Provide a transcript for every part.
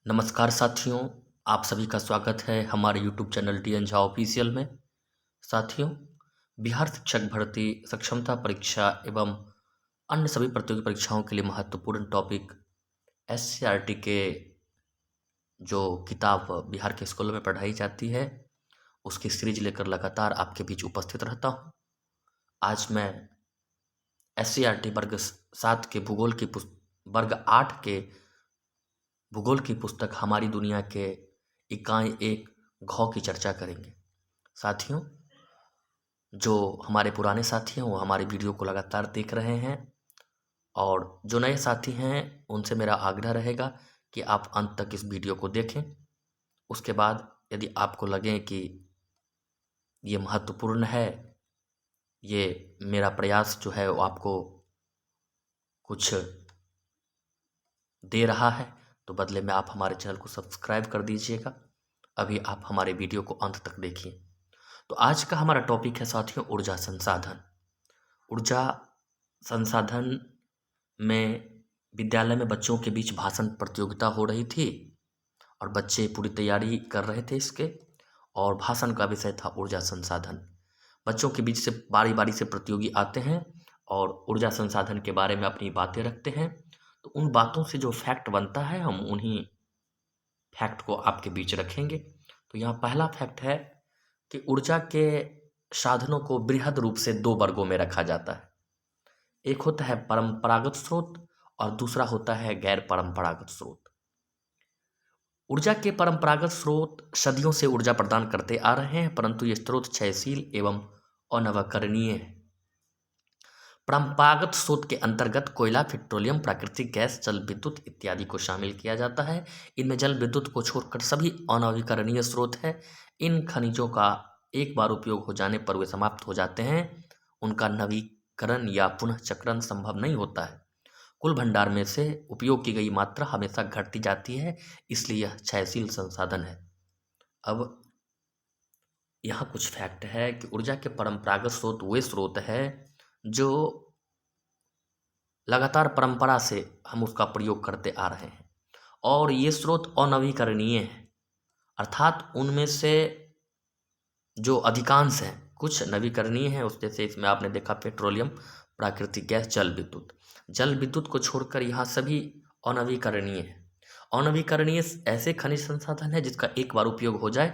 नमस्कार साथियों, आप सभी का स्वागत है हमारे YouTube channel TN Jha official में। साथियों, बिहार शिक्षक भर्ती सक्षमता परीक्षा एवं अन्य सभी प्रतियोगी परीक्षाओं के लिए महत्वपूर्ण टॉपिक एससीईआरटी के जो किताब बिहार के स्कूलों में पढ़ाई जाती है, उसकी सीरीज लेकर लगातार आपके बीच उपस्थित रहता हूँ। आज मैं एससीईआरटी वर्ग 7 के भूगोल की वर्ग 8 के भूगोल की पुस्तक हमारी दुनिया के इकाई 1 घ की चर्चा करेंगे। साथियों, जो हमारे पुराने साथी हैं वो हमारे वीडियो को लगातार देख रहे हैं, और जो नए साथी हैं उनसे मेरा आग्रह रहेगा कि आप अंत तक इस वीडियो को देखें। उसके बाद यदि आपको लगे कि ये महत्वपूर्ण है, ये मेरा प्रयास जो है वो आपको कुछ दे रहा है, तो बदले में आप हमारे चैनल को सब्सक्राइब कर दीजिएगा। अभी आप हमारे वीडियो को अंत तक देखिए। तो आज का हमारा टॉपिक है साथियों ऊर्जा संसाधन। ऊर्जा संसाधन में विद्यालय में बच्चों के बीच भाषण प्रतियोगिता हो रही थी और बच्चे पूरी तैयारी कर रहे थे इसके, और भाषण का विषय था ऊर्जा संसाधन। बच्चों के बीच से बारी बारी से प्रतियोगी आते हैं और ऊर्जा संसाधन के बारे में अपनी बातें रखते हैं। तो उन बातों से जो फैक्ट बनता है, हम उन्हीं फैक्ट को आपके बीच रखेंगे। तो यहाँ पहला फैक्ट है कि ऊर्जा के साधनों को बृहद रूप से 2 वर्गों में रखा जाता है। एक होता है परंपरागत स्रोत और दूसरा होता है गैर परंपरागत स्रोत। ऊर्जा के परंपरागत स्रोत सदियों से ऊर्जा प्रदान करते आ रहे हैं, परंतु ये स्रोत क्षयशील एवं अनवकरणीय है। परंपरागत स्रोत के अंतर्गत कोयला, पेट्रोलियम, प्राकृतिक गैस, जल विद्युत इत्यादि को शामिल किया जाता है। इनमें जल विद्युत को छोड़कर सभी अनवीकरणीय स्रोत हैं। इन खनिजों का एक बार उपयोग हो जाने पर वे समाप्त हो जाते हैं। उनका नवीकरण या पुनः चक्रण संभव नहीं होता है। कुल भंडार में से उपयोग की गई मात्रा हमेशा घटती जाती है, इसलिए यह क्षयशील संसाधन है। अब यहाँ कुछ फैक्ट है कि ऊर्जा के परंपरागत स्रोत वे स्रोत है जो लगातार परंपरा से हम उसका प्रयोग करते आ रहे हैं, और ये स्रोत अनवीकरणीय हैं, अर्थात उनमें से जो अधिकांश हैं, कुछ नवीकरणीय हैं। उस जैसे इसमें आपने देखा पेट्रोलियम, प्राकृतिक गैस, जल विद्युत। जल विद्युत को छोड़कर यहाँ सभी अनवीकरणीय हैं। अनवीकरणीय ऐसे खनिज संसाधन है जिसका एक बार उपयोग हो जाए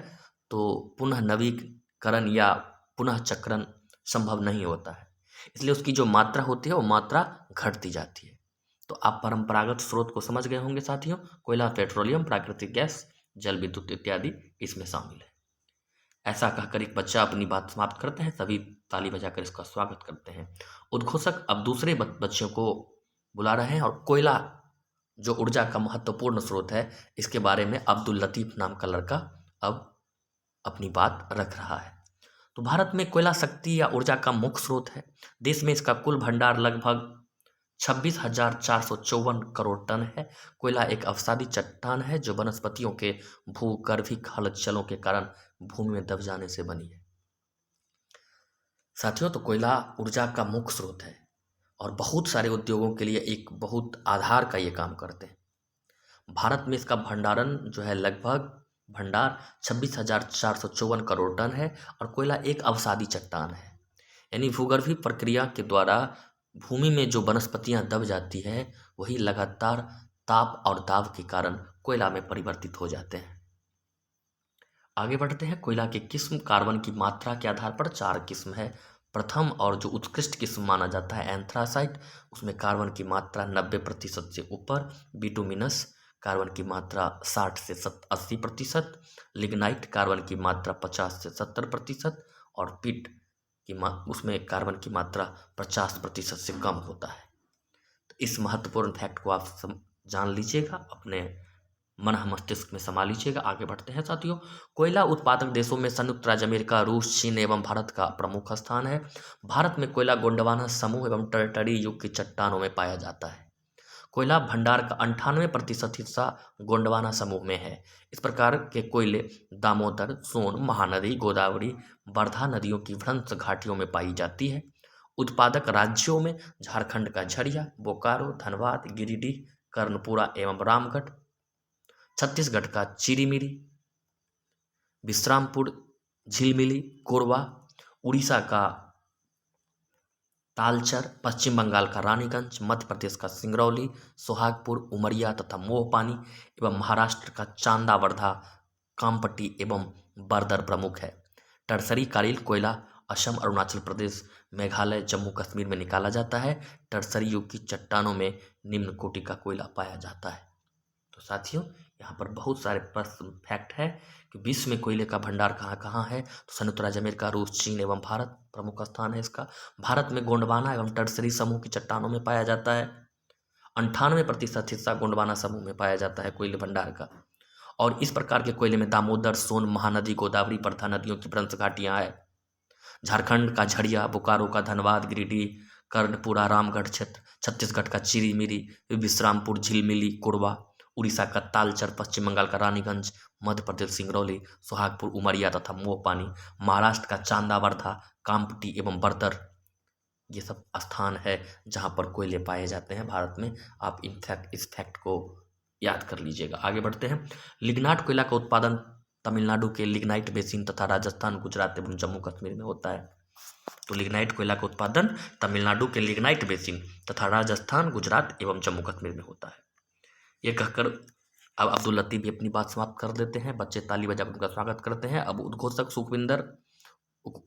तो पुनः नवीकरण या पुनः चक्रण संभव नहीं होता है, इसलिए उसकी जो मात्रा होती है वो मात्रा घटती जाती है। तो आप परंपरागत स्रोत को समझ गए होंगे साथियों। कोयला, पेट्रोलियम, प्राकृतिक गैस, जल विद्युत इत्यादि इसमें शामिल है। ऐसा कहकर एक बच्चा अपनी बात समाप्त करते हैं, सभी ताली बजाकर इसका स्वागत करते हैं। उद्घोषक अब दूसरे बच्चों को बुला रहे हैं और कोयला जो ऊर्जा का महत्वपूर्ण स्रोत है, इसके बारे में अब्दुल लतीफ नाम का लड़का अब अपनी बात रख रहा है। तो भारत में कोयला शक्ति या ऊर्जा का मुख्य स्रोत है। देश में इसका कुल भंडार लगभग 26,454 करोड़ टन है। कोयला एक अवसादी चट्टान है जो वनस्पतियों के भूगर्भिक हलचलों के कारण भूमि में दब जाने से बनी है। साथियों, तो कोयला ऊर्जा का मुख्य स्रोत है और बहुत सारे उद्योगों के लिए एक बहुत आधार का ये काम करते हैं। भारत में इसका भंडारण जो है लगभग भंडार 26,454 करोड़ टन है, और कोयला एक अवसादी चट्टान है, यानी भूगर्भीय प्रक्रिया के द्वारा भूमि में जो वनस्पतियां दब जाती हैं वही लगातार ताप और दाब के कारण कोयला में परिवर्तित हो जाते हैं। आगे बढ़ते हैं। कोयला की किस्म कार्बन की मात्रा के आधार पर 4 किस्म है। प्रथम और जो उत्कृष्ट किस्म माना जाता है एंथ्रासाइट, उसमें कार्बन की मात्रा 90% से ऊपर। बिटुमिनस कार्बन की मात्रा 60 से 80%। लिग्नाइट कार्बन की मात्रा 50 से 70%। और पिट उसमें कार्बन की मात्रा 50% से कम होता है। तो इस महत्वपूर्ण फैक्ट को आप जान लीजिएगा, अपने मन मस्तिष्क में समा लीजिएगा। आगे बढ़ते हैं साथियों। कोयला उत्पादक देशों में संयुक्त राज्य अमेरिका, रूस, चीन एवं भारत का प्रमुख स्थान है। भारत में कोयला गोंडवाना समूह एवं टर्टरी युग की चट्टानों में पाया जाता है। कोयला भंडार का 98% हिस्सा गोंडवाना समूह में है। इस प्रकार के कोयले दामोदर, सोन, महानदी, गोदावरी, वर्धा नदियों की भ्रंश घाटियों में पाई जाती है। उत्पादक राज्यों में झारखंड का झरिया, बोकारो, धनबाद, गिरिडीह, कर्णपुरा एवं रामगढ़ छत्तीसगढ़ का चिरीमिरी, विश्रामपुर, झिलमिली, कोरबा, उड़ीसा का तालचर, पश्चिम बंगाल का रानीगंज, मध्य प्रदेश का सिंगरौली, सोहागपुर, उमरिया तथा मोहपानी एवं महाराष्ट्र का चांदा, वर्धा, कामपट्टी एवं बरदर प्रमुख है। टर्सरी कालीन कोयला असम, अरुणाचल प्रदेश, मेघालय, जम्मू कश्मीर में निकाला जाता है। टर्सरी युग की चट्टानों में निम्न कोटि का कोयला पाया जाता है। तो साथियों, यहाँ पर बहुत सारे प्रश्न फैक्ट है कि विश्व में कोयले का भंडार कहाँ कहाँ है। तो संयुक्त राज्य अमेरिका, रूस, चीन एवं भारत प्रमुख स्थान है इसका। भारत में गोंडवाना एवं टर्सरी समूह की चट्टानों में पाया जाता है। 98% हिस्सा गोंडवाना समूह में पाया जाता है कोयले भंडार का। और इस प्रकार के कोयले में दामोदर, सोन, महानदी, गोदावरी, प्रधा नदियों की भ्रंश घाटियाँ हैं। झारखंड का झड़िया, बोकारो का धनबाद, गिरिडीह, कर्णपुरा, रामगढ़ क्षेत्र, छत्तीसगढ़ का चिरीमिरी, विश्रामपुर, झिलमिली, कोरबा, उड़ीसा का तालचर, पश्चिम बंगाल का रानीगंज, मध्य प्रदेश सिंगरौली, सोहागपुर, उमरिया तथा मोहपानी, महाराष्ट्र का चांदा, वर्धा, कामपट्टी एवं बरदर, ये सब स्थान है जहाँ पर कोयले पाए जाते हैं भारत में। आप इस फैक्ट को याद कर लीजिएगा। आगे बढ़ते हैं। लिग्नाइट कोयला का उत्पादन तमिलनाडु के लिग्नाइट बेसिन तथा राजस्थान, गुजरात एवं जम्मू कश्मीर में होता है। तो लिग्नाइट कोयला का उत्पादन तमिलनाडु के लिग्नाइट बेसिन तथा राजस्थान, गुजरात एवं जम्मू कश्मीर में होता है। ये कहकर अब अब्दुल लतीफ भी अपनी बात समाप्त कर देते हैं। बच्चे ताली बजाकर उनका स्वागत करते हैं। अब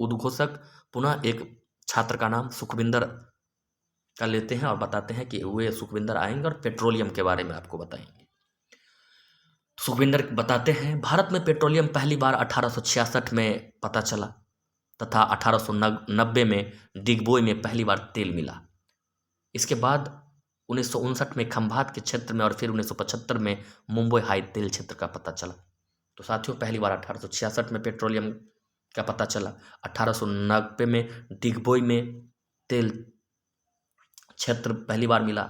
उद्घोषक पुनः एक छात्र का नाम सुखविंदर का लेते हैं और बताते हैं कि वे सुखविंदर आएंगे और पेट्रोलियम के बारे में आपको बताएंगे। सुखविंदर बताते हैं, भारत में पेट्रोलियम पहली बार 1866 में पता चला तथा 1890 में डिगबोई में पहली बार तेल मिला। इसके बाद 1959 में खंभात के क्षेत्र में और फिर 1975 में मुंबई हाई तेल क्षेत्र का पता चला। तो साथियों, पहली बार 1866 में पेट्रोलियम का पता चला, 1890 में डिगबोई में तेल क्षेत्र पहली बार मिला,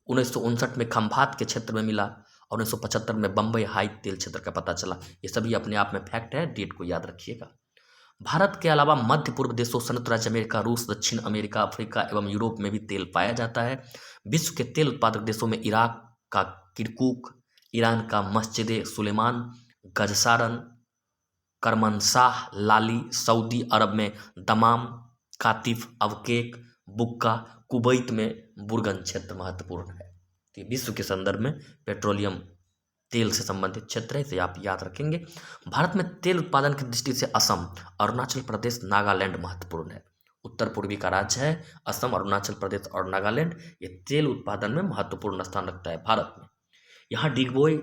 1959 में खंभात के क्षेत्र में मिला और 1975 में बम्बई हाई तेल क्षेत्र का पता चला। ये सभी अपने आप में फैक्ट है, डेट को याद रखिएगा। भारत के अलावा मध्य पूर्व देशों, संयुक्त राज्य अमेरिका, रूस, दक्षिण अमेरिका, अफ्रीका एवं यूरोप में भी तेल पाया जाता है। विश्व के तेल उत्पादक देशों में इराक का किरकुक, ईरान का मस्जिद सुलेमान, गजसारन, करमनशाह, लाली, सऊदी अरब में दमाम, कातिफ, अवकेक, बुक्का, कुवैत में बुर्गन क्षेत्र महत्वपूर्ण है। तो विश्व के संदर्भ में पेट्रोलियम तेल से संबंधित क्षेत्र है, इसे आप याद रखेंगे। भारत में तेल उत्पादन की दृष्टि से असम, अरुणाचल प्रदेश, नागालैंड महत्वपूर्ण है। उत्तर पूर्वी का राज्य है असम, अरुणाचल प्रदेश और नागालैंड, ये तेल उत्पादन में महत्वपूर्ण स्थान रखता है भारत में। यहाँ डिगबोई,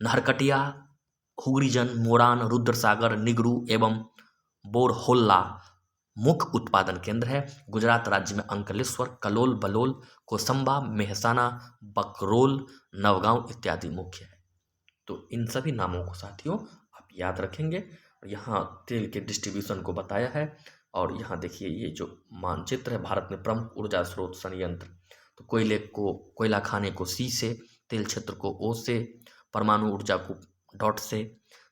नहरकटिया, हुगरीजन, मोरान, रुद्रसागर, निगरू एवं बोरहोल्ला मुख्य उत्पादन केंद्र है। गुजरात राज्य में अंकलेश्वर, कलोल, बलोल, कोसंबा, मेहसाना, बकरोल, नवगांव इत्यादि मुख्य है। तो इन सभी नामों को साथियों आप याद रखेंगे। यहाँ तेल के डिस्ट्रीब्यूशन को बताया है और यहाँ देखिए ये जो मानचित्र है, भारत में प्रमुख ऊर्जा स्रोत संयंत्र, तो कोयला खाने को सी से, तेल क्षेत्र को ओ से, परमाणु ऊर्जा को डॉट से,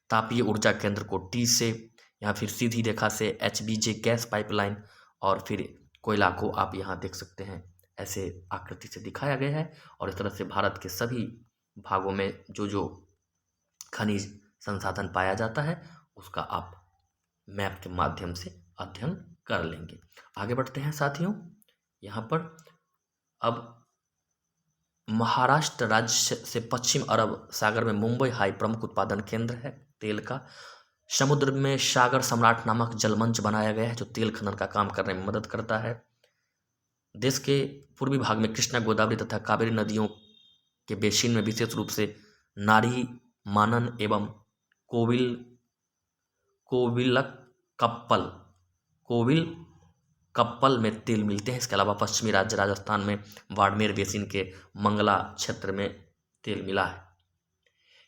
तापीय ऊर्जा केंद्र को टी से, या फिर सीधी रेखा से HBJ गैस पाइपलाइन, और फिर कोयला को आप यहाँ देख सकते हैं ऐसे आकृति से दिखाया गया है। और इस तरह से भारत के सभी भागों में जो जो खनिज संसाधन पाया जाता है उसका आप मैप के माध्यम से अध्ययन कर लेंगे। आगे बढ़ते हैं साथियों। यहाँ पर अब महाराष्ट्र राज्य से पश्चिम अरब सागर में मुंबई हाई प्रमुख उत्पादन केंद्र है तेल का। समुद्र में सागर सम्राट नामक जलमंच बनाया गया है जो तेल खनन का काम करने में मदद करता है। देश के पूर्वी भाग में कृष्णा, गोदावरी तथा कावेरी नदियों के बेसिन में विशेष रूप से नारी, मानन एवं कोविल कप्पल में तेल मिलते हैं। इसके अलावा पश्चिमी राज्य राजस्थान में बाड़मेर बेसिन के मंगला क्षेत्र में तेल मिला है।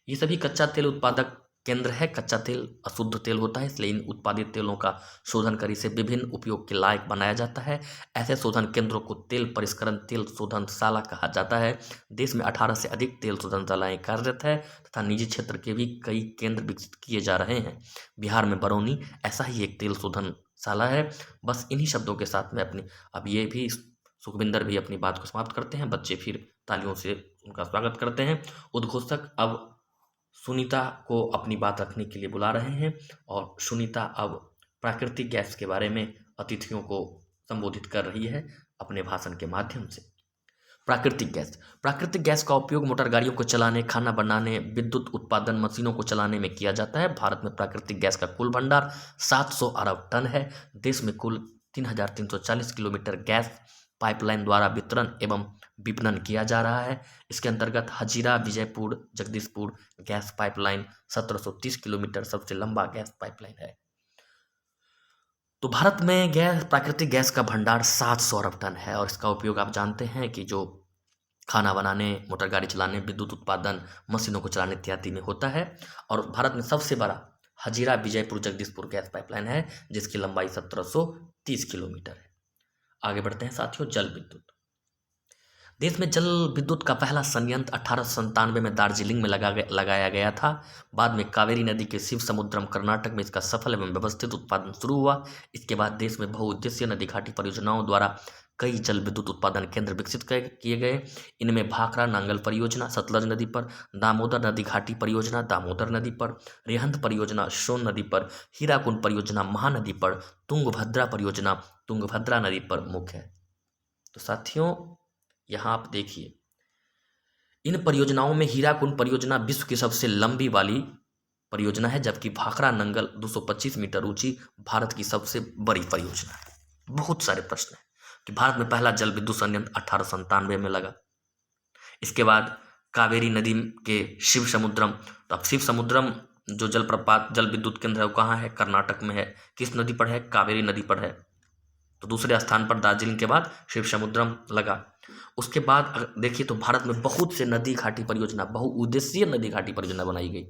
ये सभी कच्चा तेल उत्पादक केंद्र है। कच्चा तेल अशुद्ध तेल होता है, इसलिए इन उत्पादित तेलों का शोधन कर इसे विभिन्न उपयोग के लायक बनाया जाता है। ऐसे शोधन केंद्रों को तेल परिष्करण, तेल शोधनशाला कहा जाता है। देश में 18 से अधिक तेल शोधनशालाएं कार्यरत है तथा निजी क्षेत्र के भी कई केंद्र विकसित किए जा रहे हैं। बिहार में बरौनी ऐसा ही एक तेल शोधनशाला है। बस इन्हीं शब्दों के साथ में अब ये भी सुखविंदर भी अपनी बात को समाप्त करते हैं। बच्चे फिर तालियों से उनका स्वागत करते हैं। उद्घोषक अब सुनीता को अपनी बात रखने के लिए बुला रहे हैं और सुनीता अब प्राकृतिक गैस के बारे में अतिथियों को संबोधित कर रही है अपने भाषण के माध्यम से। प्राकृतिक गैस का उपयोग मोटर गाड़ियों को चलाने, खाना बनाने, विद्युत उत्पादन मशीनों को चलाने में किया जाता है। भारत में प्राकृतिक गैस का कुल भंडार 700 अरब टन है। देश में कुल 3,340 किलोमीटर गैस पाइपलाइन द्वारा वितरण एवं विपणन किया जा रहा है। इसके अंतर्गत Hazira Vijaypur Jagdishpur gas pipeline 1730 kilometre सबसे लंबा गैस पाइपलाइन है। तो भारत में प्राकृतिक गैस का भंडार 700 अरब टन है और इसका उपयोग आप जानते हैं कि जो खाना बनाने, मोटर गाड़ी चलाने, विद्युत उत्पादन, मशीनों को चलाने इत्यादि में होता है। और भारत में सबसे बड़ा हजीरा विजयपुर जगदीशपुर गैस पाइपलाइन है जिसकी लंबाई 1730 किलोमीटर है। आगे बढ़ते हैं साथियों, जल विद्युत। देश में जल विद्युत का पहला संयंत्र 1897 में दार्जिलिंग में लगाया गया था। बाद में कावेरी नदी के शिव समुद्रम कर्नाटक में इसका सफल एवं व्यवस्थित उत्पादन शुरू हुआ। इसके बाद देश में बहुउद्देशीय नदी घाटी परियोजनाओं द्वारा कई जल विद्युत उत्पादन केंद्र विकसित किए गए। इनमें भाखड़ा नांगल परियोजना सतलज नदी पर, दामोदर नदी घाटी परियोजना दामोदर नदी पर, रेहंद परियोजना सोन नदी पर, हीराकुंड परियोजना महानदी पर, तुंगभद्रा परियोजना तुंगभद्रा नदी पर मुख्य है। तो साथियों यहाँ आप देखिए, इन परियोजनाओं में हीराकुंड परियोजना विश्व की सबसे लंबी वाली परियोजना है, जबकि भाखड़ा नंगल 225 मीटर ऊंची भारत की सबसे बड़ी परियोजना है। बहुत सारे प्रश्न हैं कि भारत में पहला जल विद्युत संयंत्र 1897 में लगा। इसके बाद कावेरी नदी के शिव समुद्रम, तो अब शिव समुद्रम जो जलप्रपात जल विद्युत केंद्र है वो कहाँ है? कर्नाटक में है। किस नदी पर है? कावेरी नदी पर है। तो दूसरे स्थान पर दार्जिलिंग के बाद शिव समुद्रम लगा। उसके बाद देखिए तो भारत में बहुत से नदी घाटी परियोजना, बहुउद्देशीय नदी घाटी परियोजना बनाई गई।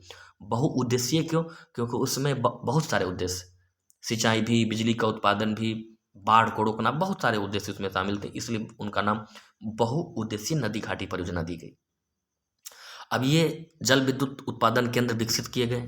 बहुउद्देशीय क्यों? क्योंकि उसमें बहुत सारे उद्देश्य, सिंचाई भी, बिजली का उत्पादन भी, बाढ़ को रोकना, बहुत सारे उद्देश्य उसमें शामिल थे, इसलिए उनका नाम बहुउद्देशीय नदी घाटी परियोजना दी गई। अब ये जल विद्युत उत्पादन केंद्र विकसित किए गए।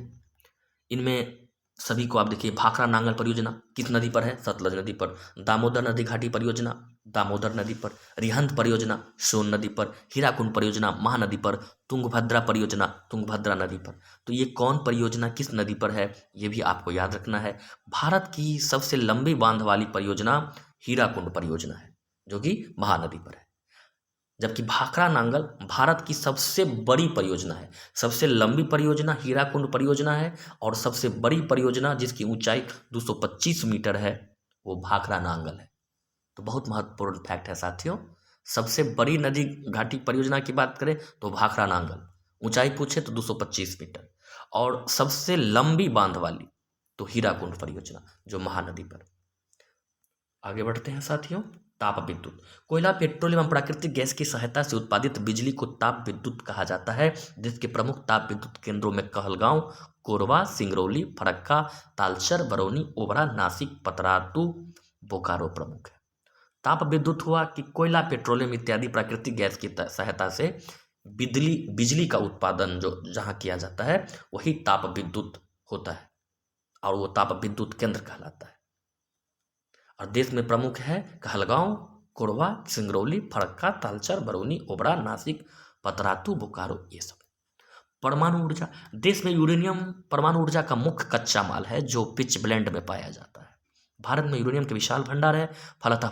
इनमें सभी को आप देखिए, भाखड़ा नांगल परियोजना किस नदी पर है? सतलज नदी पर। दामोदर नदी घाटी परियोजना दामोदर नदी पर। रिहंद परियोजना सोन नदी पर। हीराकुंड परियोजना महानदी पर। तुंगभद्रा परियोजना तुंगभद्रा नदी पर। तो ये कौन परियोजना किस नदी पर है ये भी आपको याद रखना है। भारत की सबसे लंबी बांध वाली परियोजना हीराकुंड परियोजना है जो कि महानदी पर है, जबकि भाखड़ा नांगल भारत की सबसे बड़ी परियोजना है। सबसे लंबी परियोजना हीराकुंड परियोजना है और सबसे बड़ी परियोजना जिसकी ऊंचाई 225 मीटर है वो भाखड़ा नांगल है। तो बहुत महत्वपूर्ण फैक्ट है साथियों। सबसे बड़ी नदी घाटी परियोजना की बात करें तो भाखड़ा नांगल, ऊंचाई पूछे तो 225 मीटर, और सबसे लंबी बांध वाली तो हीराकुंड परियोजना जो महानदी पर। आगे बढ़ते हैं साथियों, ताप विद्युत। कोयला, पेट्रोल एवं प्राकृतिक गैस की सहायता से उत्पादित बिजली को ताप विद्युत कहा जाता है, जिसके प्रमुख ताप विद्युत केंद्रों में कहलगांव, कोरबा, सिंगरौली, फरक्का, तालचर, बरौनी, ओबरा, नासिक, पतरातू, बोकारो प्रमुख है। ताप विद्युत हुआ कि कोयला, पेट्रोलियम इत्यादि प्राकृतिक गैस की सहायता से बिजली का उत्पादन जो जहाँ किया जाता है वही ताप विद्युत होता है और वो ताप विद्युत केंद्र कहलाता है। और देश में प्रमुख है कहलगांव, कोरबा, सिंगरौली, फरक्का, तालचर, बरौनी, ओबरा, नासिक, पतरातू, बोकारो, ये सब। परमाणु ऊर्जा। देश में यूरेनियम परमाणु ऊर्जा का मुख्य कच्चा माल है जो पिच ब्लेंड में पाया जाता है। भारत में यूरेनियम के विशाल भंडार है। फलतः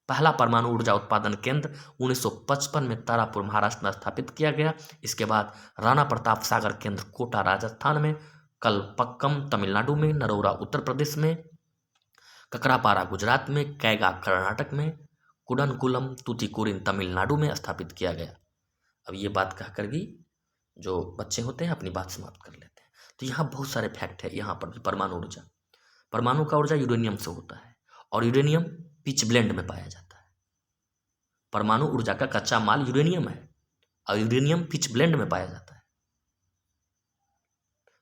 पहला परमाणु ऊर्जा उत्पादन केंद्र 1955 में तारापुर महाराष्ट्र में स्थापित किया गया। इसके बाद राणा प्रताप सागर केंद्र कोटा राजस्थान में, कलपक्कम तमिलनाडु में, नरोरा उत्तर प्रदेश में, ककरापारा गुजरात में, कैगा कर्नाटक में, कुडनकुलम तूतीकोरिन तमिलनाडु में स्थापित किया गया। अब ये बात कहकर भी जो बच्चे होते हैं अपनी बात समाप्त कर लेते हैं। तो यहाँ बहुत सारे फैक्ट है। यहाँ पर भी परमाणु का ऊर्जा यूरेनियम से होता है और यूरेनियम पिच ब्लेंड में पाया जाता है। परमाणु ऊर्जा का कच्चा माल यूरेनियम है और यूरेनियम पिच ब्लेंड में पाया जाता है।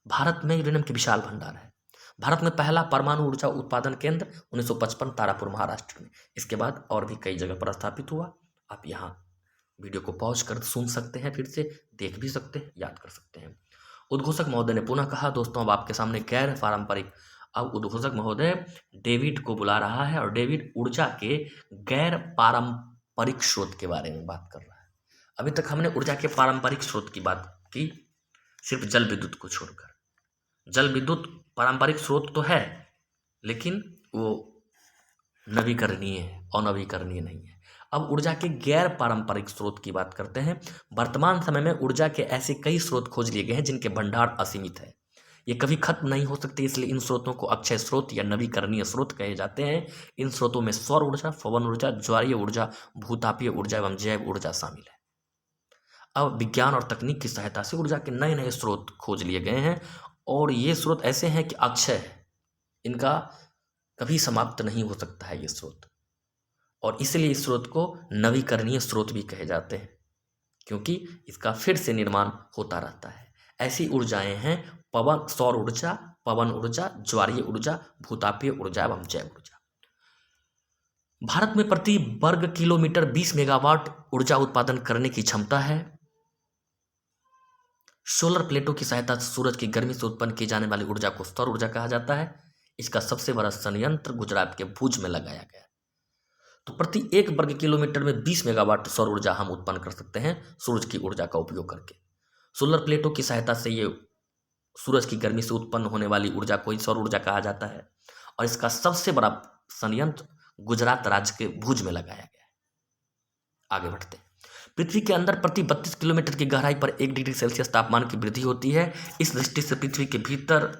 भारत में यूरेनियम के विशाल भंडार है। भारत में पहला परमाणु ऊर्जा उत्पादन केंद्र 1955 तारापुर महाराष्ट्र में। इसके बाद और भी कई जगह पर स्थापित हुआ। आप यहाँ वीडियो को पॉज कर सुन सकते हैं, फिर से देख भी सकते हैं, याद कर सकते हैं। उद्घोषक महोदय ने पुनः कहा, दोस्तों अब आपके सामने गैर पारंपरिक, अब उद्घोषक महोदय डेविड को बुला रहा है और डेविड ऊर्जा के गैर पारंपरिक स्रोत के बारे में बात कर रहा है। अभी तक हमने ऊर्जा के पारंपरिक स्रोत की बात की, सिर्फ जल विद्युत को छोड़कर। जल विद्युत पारंपरिक स्रोत तो है, लेकिन वो नवीकरणीय है, अनवीकरणीय नहीं है। अब ऊर्जा के गैर पारंपरिक स्रोत की बात करते हैं। वर्तमान समय में ऊर्जा के ऐसे कई स्रोत खोज लिए गए हैं जिनके भंडार असीमित है। ये कभी खत्म नहीं हो सकते, इसलिए इन स्रोतों को अक्षय स्रोत या नवीकरणीय स्रोत कहे जाते हैं। इन स्रोतों में सौर ऊर्जा, पवन ऊर्जा, ज्वारीय ऊर्जा, भूतापीय ऊर्जा एवं जैव ऊर्जा शामिल है। अब विज्ञान और तकनीक की सहायता से ऊर्जा के नए नए स्रोत खोज लिए गए हैं, और ये स्रोत ऐसे हैं कि अक्षय है, इनका कभी समाप्त नहीं हो सकता है ये स्रोत। और इसलिए इस स्रोत को नवीकरणीय स्रोत भी कहे जाते हैं, क्योंकि इसका फिर से निर्माण होता रहता है। ऐसी ऊर्जाएं हैं सौर ऊर्जा, पवन ऊर्जा, ज्वारीय ऊर्जा, भूतापीय ऊर्जा एवं जैव ऊर्जा। भारत में प्रति वर्ग किलोमीटर 20 मेगावाट ऊर्जा उत्पादन करने की क्षमता है। सोलर प्लेटों की सहायता से सूरज की गर्मी से उत्पन्न की जाने वाली ऊर्जा को सौर ऊर्जा कहा जाता है। इसका सबसे बड़ा संयंत्र गुजरात के भुज में लगाया गया है। तो प्रति 1 वर्ग किलोमीटर में 20 मेगावाट सौर ऊर्जा हम उत्पन्न कर सकते हैं सूरज की ऊर्जा का उपयोग करके। सोलर प्लेटों की सहायता से ये सूरज की गर्मी से उत्पन्न होने वाली ऊर्जा को ही सौर ऊर्जा कहा जाता है, और इसका सबसे बड़ा संयंत्र गुजरात राज्य के भुज में लगाया गया है। आगे बढ़ते हैं। पृथ्वी के अंदर प्रति 32 किलोमीटर की गहराई पर 1 डिग्री सेल्सियस तापमान की वृद्धि होती है। इस दृष्टि से पृथ्वी के भीतर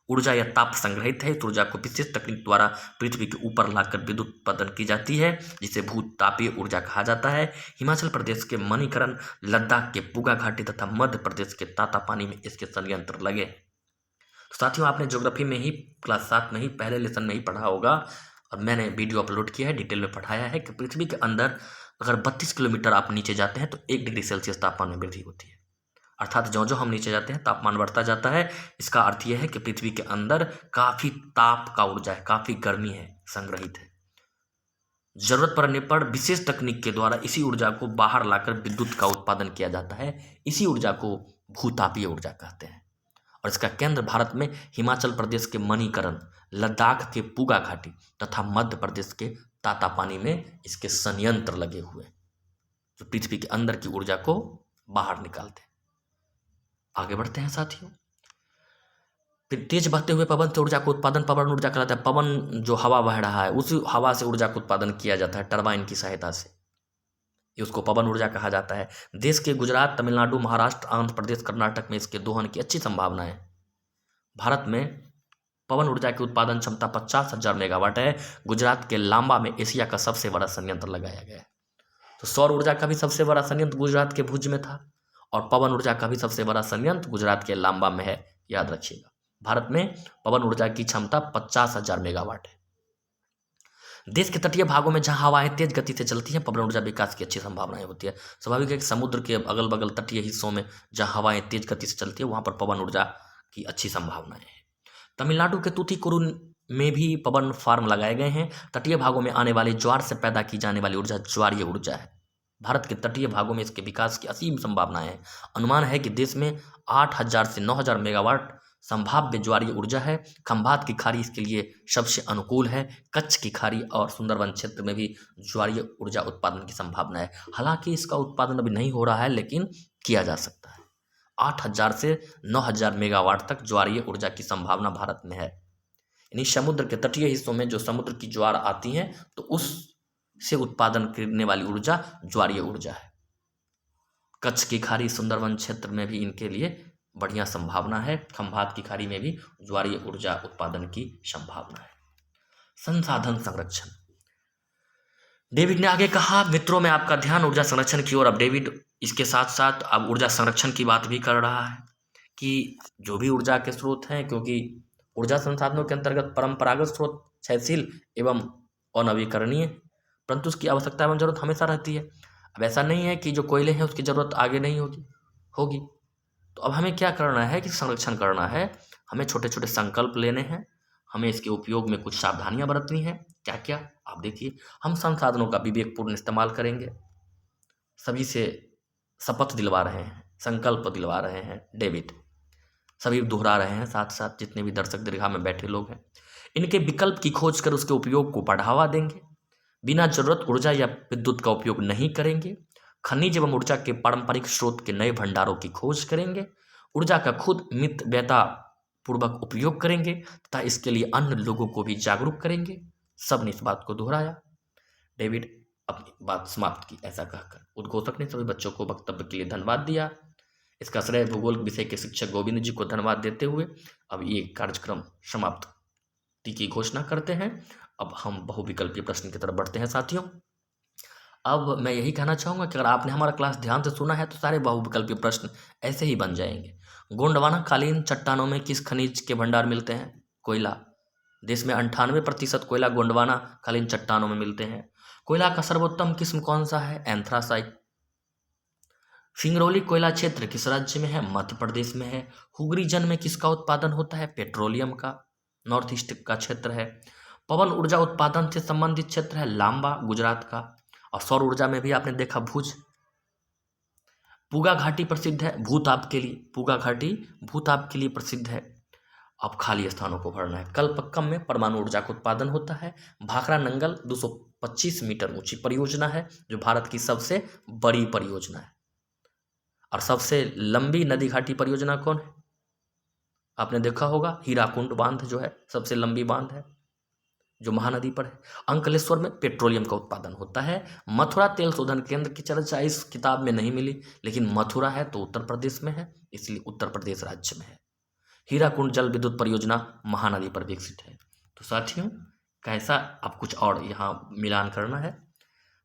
ऊर्जा या ताप संग्रहित है। इस ऊर्जा को विशेष तकनीक द्वारा पृथ्वी के ऊपर लाकर विद्युत उत्पादन की जाती है, जिसे भूतापीय ऊर्जा कहा जाता है। हिमाचल प्रदेश के मणिकरण, लद्दाख के पुगा घाटी तथा मध्य प्रदेश के तातापानी में इसके संयंत्र लगे। तो साथियों, आपने ज्योग्राफी में ही क्लास 7 में ही पहले लेसन में ही पढ़ा होगा, और मैंने वीडियो अपलोड किया है, डिटेल में पढ़ाया है कि पृथ्वी के अंदर अगर 32 किलोमीटर आप नीचे जाते हैं तो 1 डिग्री सेल्सियस तापमान में वृद्धि होती है। अर्थात जो जो हम नीचे जाते हैं तापमान बढ़ता जाता है। इसका अर्थ यह है कि पृथ्वी के अंदर काफ़ी ताप का ऊर्जा है, काफ़ी गर्मी है, संग्रहित है। जरूरत पड़ने पर विशेष तकनीक के द्वारा इसी ऊर्जा को बाहर लाकर विद्युत का उत्पादन किया जाता है। इसी ऊर्जा को भूतापीय ऊर्जा कहते हैं, और इसका केंद्र भारत में हिमाचल प्रदेश के मणिकरण, लद्दाख के पुगा घाटी तथा मध्य प्रदेश के तातापानी में इसके संयंत्र लगे हुए, जो पृथ्वी के अंदर की ऊर्जा को बाहर निकालते हैं। आगे बढ़ते हैं साथियों। फिर तेज बहते हुए पवन से ऊर्जा को उत्पादन पवन ऊर्जा कहलाता है। पवन जो हवा बह रहा है, उसी हवा से ऊर्जा का उत्पादन किया जाता है टरबाइन की सहायता से, ये उसको पवन ऊर्जा कहा जाता है। देश के गुजरात, तमिलनाडु, महाराष्ट्र, आंध्र प्रदेश, कर्नाटक में इसके दोहन की अच्छी संभावना है। भारत में पवन ऊर्जा की उत्पादन क्षमता 50,000 मेगावाट है। गुजरात के लांबा में एशिया का सबसे बड़ा संयंत्र लगाया गया है। तो सौर ऊर्जा का भी सबसे बड़ा संयंत्र गुजरात के भुज में था, और पवन ऊर्जा का भी सबसे बड़ा संयंत्र गुजरात के लांबा में है, याद रखिएगा। भारत में पवन ऊर्जा की क्षमता 50,000 मेगावाट है। देश के तटीय भागों में जहां हवाएं तेज गति से चलती हैं, पवन ऊर्जा विकास की अच्छी संभावनाएं होती है। स्वाभाविक है कि समुद्र के अगल बगल तटीय हिस्सों में जहां हवाएं तेज गति से चलती है, वहां पर पवन ऊर्जा की अच्छी संभावनाएं हैं। तमिलनाडु के तूतीकुरुन में भी पवन फार्म लगाए गए हैं। तटीय भागों में आने वाली ज्वार से पैदा की जाने वाली ऊर्जा ज्वारीय ऊर्जा है। भारत के तटीय भागों में इसके विकास की असीम संभावनाएं हैं। अनुमान है कि देश में 8,000 से 9,000 मेगावाट संभाव्य ज्वारीय ऊर्जा है। खंभात की खाड़ी इसके लिए सबसे अनुकूल है। कच्छ की खाड़ी और सुंदरवन क्षेत्र में भी ज्वारीय ऊर्जा उत्पादन की संभावना है। हालांकि इसका उत्पादन अभी नहीं हो रहा है, लेकिन किया जा सकता है। 8,000 से 9,000 मेगावाट तक ज्वारीय ऊर्जा की संभावना भारत में है। यानी समुद्र के तटीय हिस्सों में जो समुद्र की ज्वार आती हैं, तो उससे उत्पादन करने वाली ऊर्जा ज्वारीय ऊर्जा है। कच्छ की खाड़ी, सुंदरवन क्षेत्र में भी इनके लिए बढ़िया संभावना है। खंभात की खाड़ी में भी ज्वारीय ऊर्जा उत्पादन की संभावना है। संसाधन संरक्षण, डेविड ने आगे कहा, मित्रों में आपका ध्यान ऊर्जा संरक्षण की ओर। अब डेविड इसके साथ साथ अब ऊर्जा संरक्षण की बात भी कर रहा है कि जो भी ऊर्जा के स्रोत हैं, क्योंकि ऊर्जा संसाधनों के अंतर्गत परंपरागत स्रोत क्षयशील एवं अनवीकरणीय, परंतु उसकी आवश्यकता एवं जरूरत हमेशा रहती है। अब ऐसा नहीं है कि जो कोयले हैं उसकी जरूरत आगे नहीं होगी। तो अब हमें क्या करना है कि संरक्षण करना है। हमें छोटे छोटे संकल्प लेने हैं, हमें इसके उपयोग में कुछ सावधानियां बरतनी है। क्या क्या, आप देखिए। हम संसाधनों का विवेकपूर्ण इस्तेमाल करेंगे। सभी से शपथ दिलवा रहे हैं, संकल्प दिलवा रहे हैं डेविड, सभी दोहरा रहे हैं साथ साथ, जितने भी दर्शक दीर्घा में बैठे लोग हैं। इनके विकल्प की खोज कर उसके उपयोग को बढ़ावा देंगे। बिना जरूरत ऊर्जा या विद्युत का उपयोग नहीं करेंगे। खनिज एवं ऊर्जा के पारंपरिक स्रोत के नए भंडारों की खोज करेंगे। ऊर्जा का खुद मितव्ययता पूर्वक उपयोग करेंगे तथा इसके लिए अन्य लोगों को भी जागरूक करेंगे। सबने इस बात को दोहराया। डेविड अपनी बात समाप्त की। ऐसा कहकर उद्घोषक ने सभी बच्चों को वक्तव्य के लिए धन्यवाद दिया। इसका श्रेय भूगोल विषय के शिक्षक गोविंद जी को धन्यवाद देते हुए अब ये कार्यक्रम समाप्ति की घोषणा करते हैं। अब हम बहुविकल्पीय प्रश्न की तरफ बढ़ते हैं साथियों। अब मैं यही कहना चाहूँगा कि अगर आपने हमारा क्लास ध्यान से सुना है तो सारे बहुविकल्पीय प्रश्न ऐसे ही बन जाएंगे। गोंडवाना कालीन चट्टानों में किस खनिज के भंडार मिलते हैं? कोयला। देश में 98% कोयला गोंडवाना कालीन चट्टानों में मिलते हैं। कोयला का सर्वोत्तम किस्म कौन सा है? एंथ्रासाइट। सिंगरौली कोयला क्षेत्र किस राज्य में है? मध्य प्रदेश में है। हुगरी जन में किसका उत्पादन होता है? पेट्रोलियम का। नॉर्थ ईस्ट का क्षेत्र है। पवन ऊर्जा उत्पादन से संबंधित क्षेत्र है लांबा, गुजरात का। और सौर ऊर्जा में भी आपने देखा भुज। पूगा घाटी प्रसिद्ध है भूताप के लिए। पूगा घाटी भूताप के लिए प्रसिद्ध है। अब खाली स्थानों को भरना है। कल्पक्कम में परमाणु ऊर्जा का उत्पादन होता है। भाखड़ा नंगल 225 मीटर ऊंची परियोजना है जो भारत की सबसे बड़ी परियोजना है। और सबसे लंबी नदी घाटी परियोजना कौन है? आपने देखा होगा हीराकुंड बांध जो है सबसे लंबी बांध है जो महानदी पर है। अंकलेश्वर में पेट्रोलियम का उत्पादन होता है। मथुरा तेल शोधन केंद्र की चर्चा इस किताब में नहीं मिली, लेकिन मथुरा है तो उत्तर प्रदेश में है, इसलिए उत्तर प्रदेश राज्य में है। हीराकुंड जल विद्युत परियोजना महानदी पर विकसित है। तो साथियों कैसा अब कुछ और यहाँ मिलान करना है।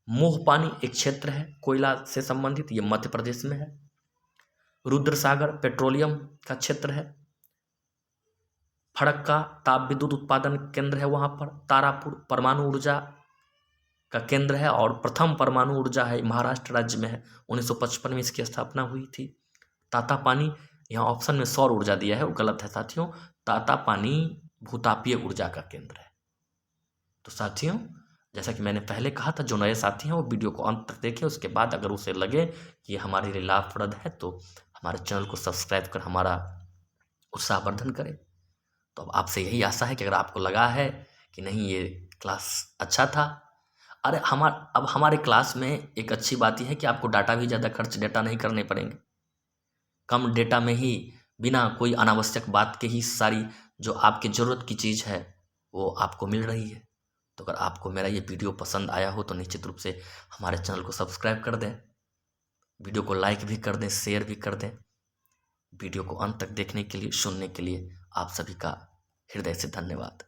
मोहपानी एक क्षेत्र है कोयला से संबंधित, ये मध्य प्रदेश में है। रुद्रसागर पेट्रोलियम का क्षेत्र है। फड़क्का ताप विद्युत उत्पादन केंद्र है वहाँ पर। तारापुर परमाणु ऊर्जा का केंद्र है और प्रथम परमाणु ऊर्जा है महाराष्ट्र राज्य में है। 1955 में इसकी स्थापना हुई थी। तातापानी यहाँ ऑप्शन में सौर ऊर्जा दिया है वो गलत है साथियों। तातापानी भूतापीय ऊर्जा का केंद्र है। तो साथियों जैसा कि मैंने पहले कहा था जो नए साथी हैं वो वीडियो को अंत तक देखें, उसके बाद अगर उसे लगे कि ये हमारे लिए लाभप्रद है तो हमारे चैनल को सब्सक्राइब कर हमारा उत्साहवर्धन करें। तो अब आपसे यही आशा है कि अगर आपको लगा है कि नहीं ये क्लास अच्छा था, अरे अब हमारे क्लास में एक अच्छी बात यह है कि आपको डाटा भी ज़्यादा खर्च डेटा नहीं करने पड़ेंगे। कम डेटा में ही बिना कोई अनावश्यक बात के ही सारी जो आपकी ज़रूरत की चीज़ है वो आपको मिल रही है। तो अगर आपको मेरा ये वीडियो पसंद आया हो तो निश्चित रूप से हमारे चैनल को सब्सक्राइब कर दें, वीडियो को लाइक भी कर दें, शेयर भी कर दें। वीडियो को अंत तक देखने के लिए, सुनने के लिए आप सभी का हृदय से धन्यवाद।